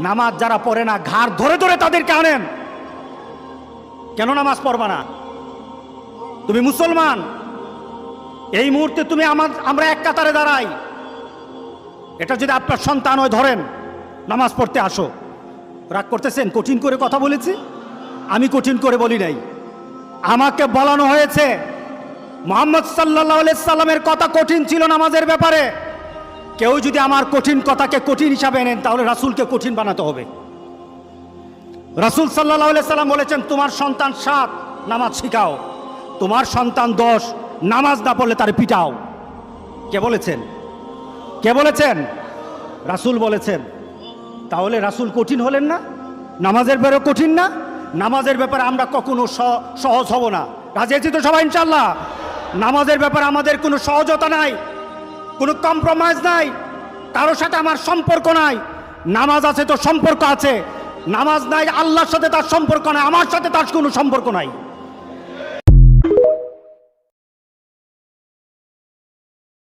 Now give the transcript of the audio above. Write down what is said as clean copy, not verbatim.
নামাজ যারা পড়ে না ঘাড় ধরে ধরে তাদেরকে আনেন। কেন নামাজ পড়বা না? তুমি মুসলমান, এই মুহূর্তে তুমি আমরা এক কাতারে দাঁড়াই, এটা যদি আপনার সন্তান হয় ধরেন নামাজ পড়তে আসো। রাগ করতেছেন? কঠিন করে কথা বলেছি? আমি কঠিন করে বলি নাই। আমাকে বলানো হয়েছে মুহাম্মদ সাল্লাল্লাহু আলাইহি সাল্লামের কথা কঠিন ছিল নামাজের ব্যাপারে। কেউ যদি আমার কঠিন কথাকে কঠিন হিসাবে নেন তাহলে রাসূলকে কঠিন বানাতে হবে। রাসূল সাল্লাল্লাহু আলাইহি সাল্লাম বলেছেন, তোমার সন্তান 7 নামাজ শিখাও, তোমার সন্তান 10 নামাজ না পড়লে তারে পিটাও। কে বলেছেন? কে বলেছেন? রাসূল বলেছেন। তাহলে রাসূল কঠিন হলেন না? নামাজের ব্যাপারে কঠিন না? নামাজের ব্যাপারে আমরা কখনো সহজ হব না। রাজি আছি তো সবাই ইনশাআল্লাহ? নামাজের ব্যাপারে আমাদের কোনো সহজতা নাই, কোনো কম্প্রোমাইজ নাই, কারোর সাথে আমার সম্পর্ক নাই। নামাজ আছে তো সম্পর্ক আছে, নামাজ নাই আল্লাহর সাথে তার সম্পর্ক নাই, আমার সাথে তার কোনো সম্পর্ক নাই।